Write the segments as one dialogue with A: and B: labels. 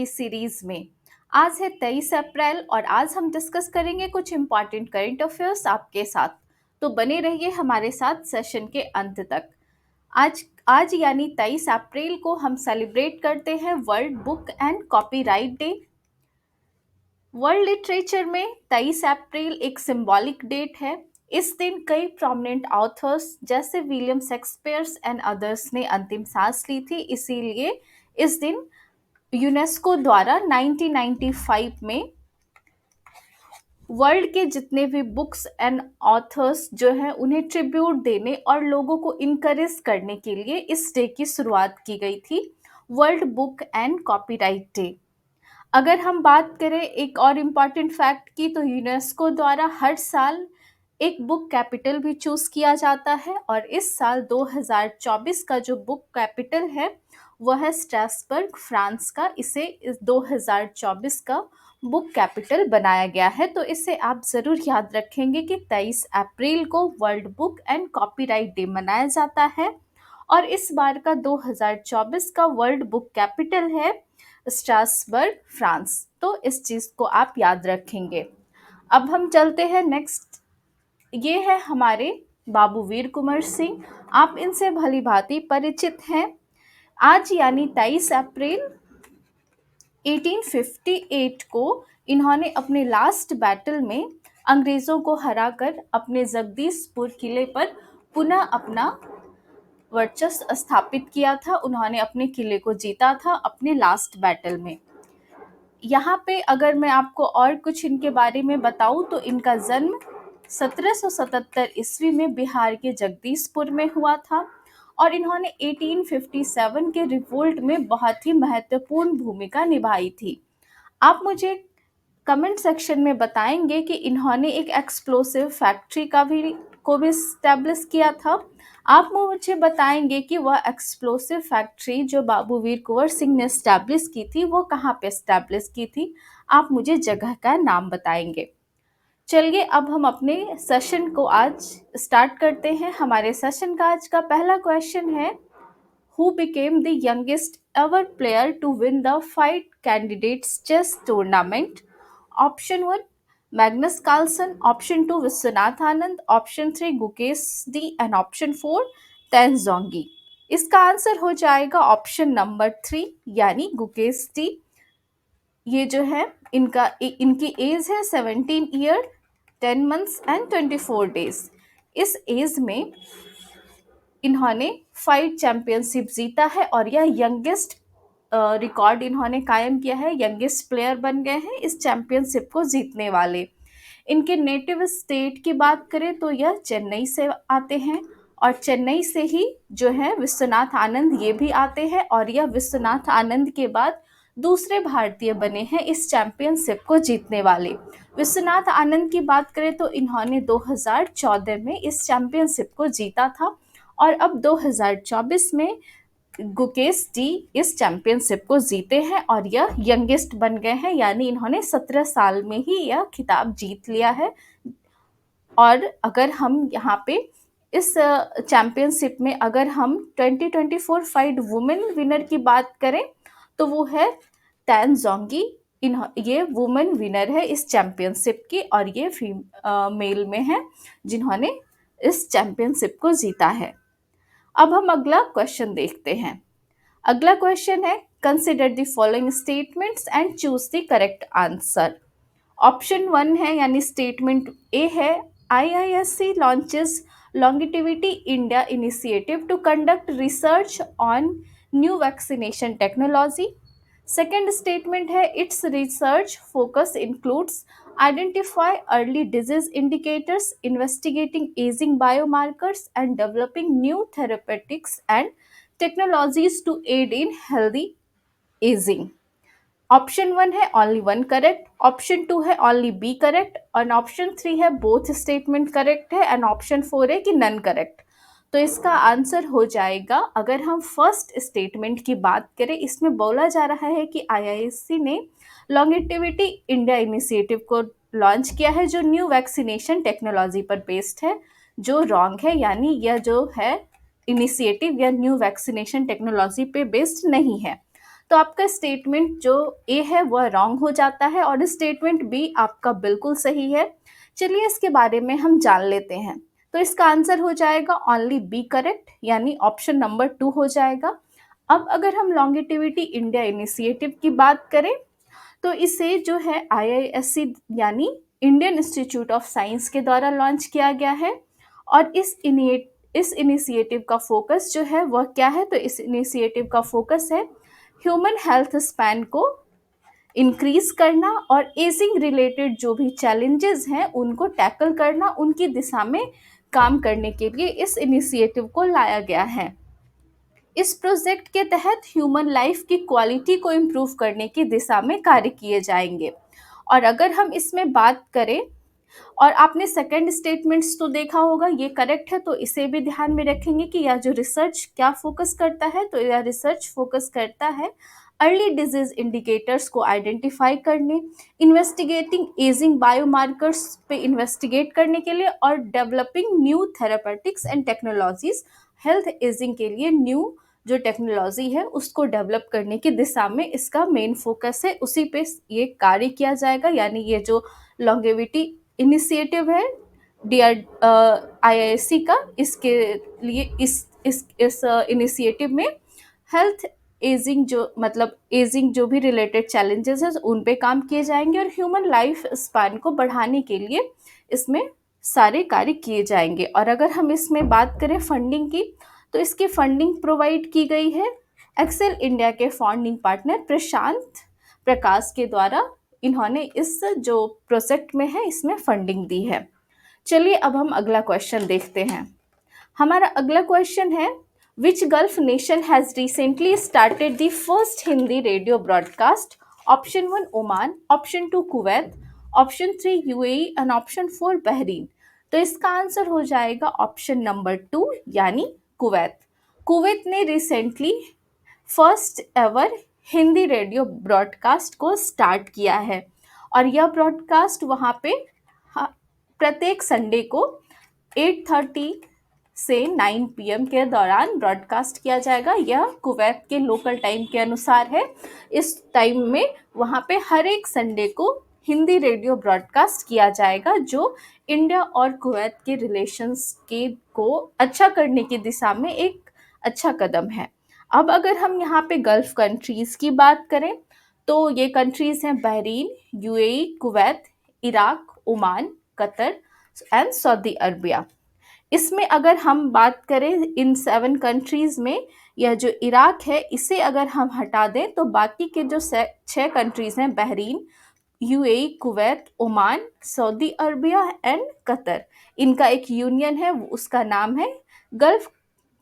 A: की सीरीज में। आज है 23 अप्रैल और आज हम डिस्कस करेंगे कुछ इम्पॉर्टेंट करंट अफेयर्स आपके साथ। तो बने रहिए हमारे साथ सेशन के अंत तक। आज आज यानी 23 अप्रैल को हम सेलिब्रेट करते हैं world book and copyright day. World literature में 23 अप्रैल एक सिंबॉलिक डेट है। इस दिन कई प्रोमिनेंट ऑथर्स जैसे विलियम शेक्सपियर्स एंड अदर्स ने अंतिम सांस ली थी, इसीलिए इस दिन यूनेस्को द्वारा 1995 में वर्ल्ड के जितने भी बुक्स एंड ऑथर्स जो हैं उन्हें ट्रिब्यूट देने और लोगों को इनकरेज करने के लिए इस डे की शुरुआत की गई थी, world book and copyright day. अगर हम बात करें एक और इम्पॉर्टेंट फैक्ट की, तो यूनेस्को द्वारा हर साल एक बुक कैपिटल भी चूज किया जाता है और इस साल 2024 का जो बुक कैपिटल है वह है स्ट्रासबर्ग, फ्रांस का। इसे इस 2024 का बुक कैपिटल बनाया गया है। तो इसे आप ज़रूर याद रखेंगे कि 23 अप्रैल को world book and copyright day मनाया जाता है और इस बार का 2024 का वर्ल्ड बुक कैपिटल है स्ट्रासबर्ग, फ्रांस। तो इस चीज़ को आप याद रखेंगे। अब हम चलते हैं नेक्स्ट। ये है हमारे बाबू वीर कुंवर सिंह। आप इनसे भली भांति परिचित हैं। आज यानी 23 अप्रैल 1858 को इन्होंने अपने लास्ट बैटल में अंग्रेज़ों को हराकर अपने जगदीशपुर किले पर पुनः अपना वर्चस्व स्थापित किया था। उन्होंने अपने किले को जीता था अपने लास्ट बैटल में। यहाँ पे अगर मैं आपको और कुछ इनके बारे में बताऊं तो इनका जन्म 1777 ईस्वी में बिहार के जगदीशपुर में हुआ था और इन्होंने 1857 के रिवोल्ट में बहुत ही महत्वपूर्ण भूमिका निभाई थी। आप मुझे कमेंट सेक्शन में बताएंगे कि इन्होंने एक एक्सप्लोसिव फैक्ट्री को भी स्टैब्लिश किया था। आप मुझे बताएंगे कि वह एक्सप्लोसिव फैक्ट्री जो बाबू वीर कुंवर सिंह ने स्टैब्लिश की थी वो कहाँ पे स्टैब्लिश की थी। आप मुझे जगह का नाम बताएंगे। चलिए अब हम अपने सेशन को आज स्टार्ट करते हैं। हमारे सेशन का आज का पहला क्वेश्चन है, who became the youngest ever player to win the 5 candidates chess tournament? Option 1 Magnus Carlsen, option 2 Vishwanath Anand, option 3 Gukesh D and option 4 Tan जोंगी। इसका आंसर हो जाएगा ऑप्शन नंबर 3 यानी गुकेश डी। ये जो है इनकी एज है 17 ईयर 10 मंथ्स एंड 24 डेज। इस एज में इन्होंने 5 चैंपियनशिप जीता है और यह यंगेस्ट रिकॉर्ड इन्होंने कायम किया है। यंगेस्ट प्लेयर बन गए हैं इस चैंपियनशिप को जीतने वाले। इनके नेटिव स्टेट की बात करें तो यह चेन्नई से आते हैं और चेन्नई से ही जो है विश्वनाथ आनंद ये भी आते हैं और यह विश्वनाथ आनंद के बाद दूसरे भारतीय बने हैं इस चैंपियनशिप को जीतने वाले। विश्वनाथ आनंद की बात करें तो इन्होंने 2014 में इस चैंपियनशिप को जीता था और अब 2024 में गुकेश डी इस चैंपियनशिप को जीते हैं और यह यंगेस्ट बन गए हैं, यानी इन्होंने 17 साल में ही यह खिताब जीत लिया है। और अगर हम यहाँ पे इस चैंपियनशिप में अगर हम 2024 फाइड वुमेन विनर की बात करें तो वो है तेन जोंगी। ये वुमेन विनर है इस चैंपियनशिप की और ये मेल में है जिन्होंने इस चैंपियनशिप को जीता है। अब हम अगला क्वेश्चन देखते हैं। अगला क्वेश्चन है, consider the following statements and choose the correct answer. Option 1 है यानी स्टेटमेंट ए है, IISc launches longevity India initiative to conduct research on new vaccination technology. Second statement है, its research focus includes identify early disease indicators, investigating aging biomarkers, and developing new therapeutics and technologies to aid in healthy aging. Option 1 है only 1 correct, option 2 है only B correct और option 3 है both statement correct है and option 4 है कि none correct. तो इसका answer हो जाएगा, अगर हम फर्स्ट स्टेटमेंट की बात करें, इसमें बोला जा रहा है कि IISc ने लॉन्गेटिविटी इंडिया इनिशिएटिव को लॉन्च किया है जो न्यू वैक्सीनेशन टेक्नोलॉजी पर बेस्ड है, जो रॉन्ग है, यानी यह जो है इनिशिएटिव या न्यू वैक्सीनेशन टेक्नोलॉजी पे बेस्ड नहीं है। तो आपका स्टेटमेंट जो ए है वह रॉन्ग हो जाता है और स्टेटमेंट बी आपका बिल्कुल सही है। चलिए इसके बारे में हम जान लेते हैं। तो इसका आंसर हो जाएगा ओनली बी करेक्ट, यानी ऑप्शन नंबर 2 हो जाएगा। अब अगर हम लॉन्गेटिविटी इंडिया इनिशिएटिव की बात करें तो इसे जो है आईआईएससी यानी इंडियन इंस्टीट्यूट ऑफ साइंस के द्वारा लॉन्च किया गया है। और इस इनिशिएटिव का फोकस जो है वह क्या है, तो इस इनिशिएटिव का फोकस है ह्यूमन हेल्थ स्पैन को इंक्रीज करना और एजिंग रिलेटेड जो भी चैलेंजेस हैं उनको टैकल करना, उनकी दिशा में काम करने के लिए इस इनिशिएटिव को लाया गया है। इस प्रोजेक्ट के तहत ह्यूमन लाइफ की क्वालिटी को इम्प्रूव करने की दिशा में कार्य किए जाएंगे। और अगर हम इसमें बात करें, और आपने सेकंड स्टेटमेंट्स तो देखा होगा, ये करेक्ट है, तो इसे भी ध्यान में रखेंगे कि यह जो रिसर्च क्या फोकस करता है, तो यह रिसर्च फोकस करता है अर्ली डिजीज इंडिकेटर्स को आइडेंटिफाई करने, इन्वेस्टिगेटिंग एजिंग बायोमार्कर्स पे इन्वेस्टिगेट करने के लिए और developing new therapeutics and technologies, health ageing के लिए न्यू जो टेक्नोलॉजी है उसको डेवलप करने की दिशा में इसका मेन फोकस है, उसी पे ये कार्य किया जाएगा। यानी ये जो लॉन्गेविटी इनिशिएटिव है आईआईएससी का, इसके लिए इस इनिशिएटिव में हेल्थ एजिंग जो मतलब एजिंग जो भी रिलेटेड चैलेंजेस है उन पे काम किए जाएंगे और ह्यूमन लाइफ स्पैन को बढ़ाने के लिए इसमें सारे कार्य किए जाएंगे। और अगर हम इसमें बात करें फंडिंग की, तो इसकी फंडिंग प्रोवाइड की गई है एक्सेल इंडिया के फाउंडिंग पार्टनर प्रशांत प्रकाश के द्वारा। इन्होंने इस जो प्रोजेक्ट में है इसमें फंडिंग दी है। चलिए अब हम अगला क्वेश्चन देखते हैं। हमारा अगला क्वेश्चन है, which gulf nation has recently started the first Hindi radio broadcast? Option 1 Oman, option 2 Kuwait, option 3 UAE and option 4 Bahrain. तो इसका आंसर हो जाएगा ऑप्शन नंबर 2 यानी कुवैत। कुवैत ने recently first ever Hindi radio broadcast को स्टार्ट किया है और यह ब्रॉडकास्ट वहाँ पे प्रत्येक संडे को 8:30 से 9 PM के दौरान ब्रॉडकास्ट किया जाएगा। यह कुवैत के लोकल टाइम के अनुसार है। इस टाइम में वहाँ पे हर एक संडे को हिंदी रेडियो ब्रॉडकास्ट किया जाएगा, जो इंडिया और कुवैत के रिलेशंस के को अच्छा करने की दिशा में एक अच्छा कदम है। अब अगर हम यहाँ पे गल्फ कंट्रीज़ की बात करें तो ये कंट्रीज़ हैं Bahrain, UAE, Kuwait, Iraq, Oman, Qatar and Saudi Arabia. इसमें अगर हम बात करें इन 7 कंट्रीज़ में, यह जो इराक है इसे अगर हम हटा दें तो बाकी के जो 6 कंट्रीज़ हैं Bahrain, UAE, Kuwait, Oman, Saudi Arabia and Qatar, इनका एक यूनियन है, उसका नाम है गल्फ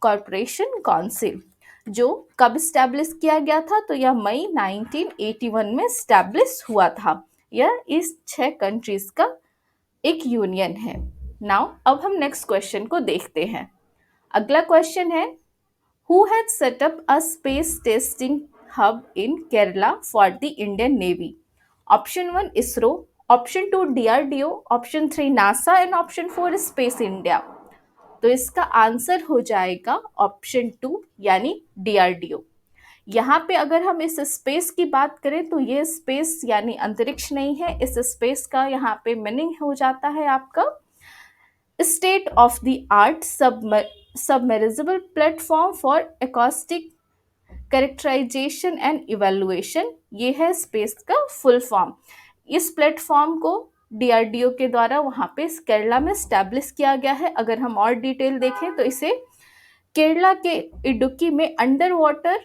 A: कॉरपोरेशन काउंसिल, जो कब स्टैब्लिश किया गया था, तो यह मई 1981 में स्टैब्लिश हुआ था। यह इस 6 कंट्रीज़ का एक यूनियन है। नाउ अब हम नेक्स्ट क्वेश्चन को देखते हैं। अगला क्वेश्चन है, who has set up a space testing hub in Kerala for the Indian navy? Option 1 ISRO, option 2 DRDO, option 3 NASA and option 4 space India. तो इसका आंसर हो जाएगा ऑप्शन 2 यानी डीआरडीओ। यहाँ पे अगर हम इस स्पेस की बात करें तो ये स्पेस यानी अंतरिक्ष नहीं है, इस स्पेस का यहाँ पे मीनिंग हो जाता है आपका state of the art submersible platform for acoustic characterisation and evaluation. ये है स्पेस का फुल फॉर्म। इस प्लेटफॉर्म को डीआरडीओ के द्वारा वहाँ पे केरला में स्टैब्लिश किया गया है। अगर हम और डिटेल देखें तो इसे केरला के इडुक्की में under water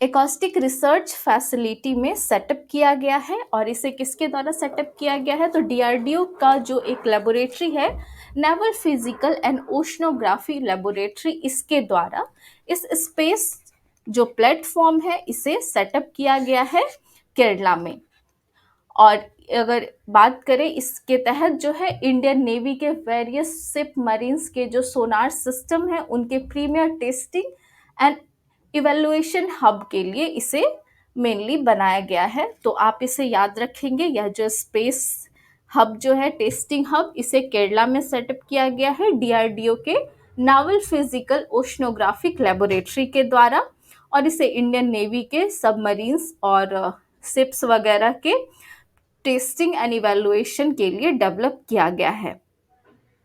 A: acoustic research facility में सेटअप किया गया है। और इसे किसके द्वारा सेटअप किया गया है, तो डीआरडीओ का जो एक लेबोरेटरी है, naval physical and oceanography laboratory, इसके द्वारा इस स्पेस जो प्लेटफॉर्म है इसे सेटअप किया गया है केरला में। और अगर बात करें इसके तहत जो है इंडियन नेवी के वेरियस शिप मरीन्स के जो सोनार सिस्टम है उनके premier testing and evaluation hub के लिए इसे मेनली बनाया गया है। तो आप इसे याद रखेंगे, यह जो स्पेस हब जो है टेस्टिंग हब, इसे केरला में सेटअप किया गया है डीआरडीओ के नावल फिजिकल ओशनोग्राफिक लेबोरेटरी के द्वारा। और इसे इंडियन नेवी के सबमरीन्स और शिप्स वगैरह के टेस्टिंग एंड इवैल्यूएशन के लिए डेवलप किया गया है।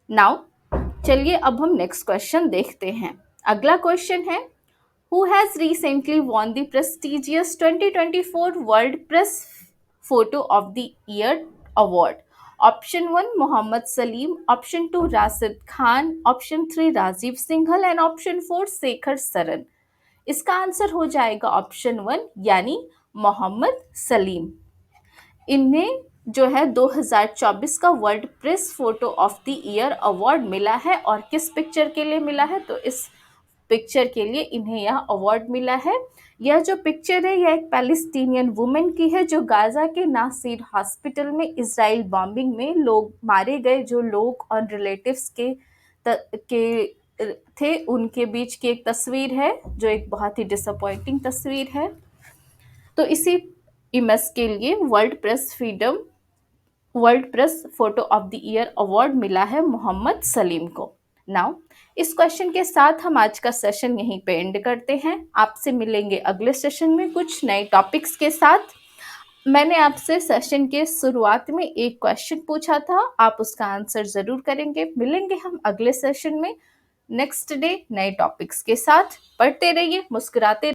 A: नाउ चलिए अब हम नेक्स्ट क्वेश्चन देखते हैं। अगला क्वेश्चन है, who has recently won the prestigious 2024 World Press Photo of the Year award? Option 1 Mohammad Salim, Option 2 Rashid Khan, Option 3 Rajiv Singhal and Option 4 Shekhar Saran। इसका आंसर हो जाएगा ऑप्शन 1 यानी मोहम्मद सलीम। इन्हें जो है 2024 का world press photo of the year award मिला है। और किस पिक्चर के लिए मिला है? तो इस पिक्चर के लिए इन्हें यह अवार्ड मिला है। यह जो पिक्चर है यह एक पैलेस्टीनियन वुमेन की है जो गाजा के नासिर हॉस्पिटल में इजराइल बॉम्बिंग में लोग मारे गए जो लोग और रिलेटिव्स के थे उनके बीच की एक तस्वीर है जो एक बहुत ही डिसअपॉइंटिंग तस्वीर है। तो इसी इमेज के लिए world press photo of the year award मिला है मोहम्मद सलीम को। नाउ इस क्वेश्चन के साथ हम आज का सेशन यहीं पे एंड करते हैं। आपसे मिलेंगे अगले सेशन में कुछ नए टॉपिक्स के साथ। मैंने आपसे सेशन के शुरुआत में एक क्वेश्चन पूछा था, आप उसका आंसर जरूर करेंगे। मिलेंगे हम अगले सेशन में नेक्स्ट डे नए टॉपिक्स के साथ। पढ़ते रहिए, मुस्कुराते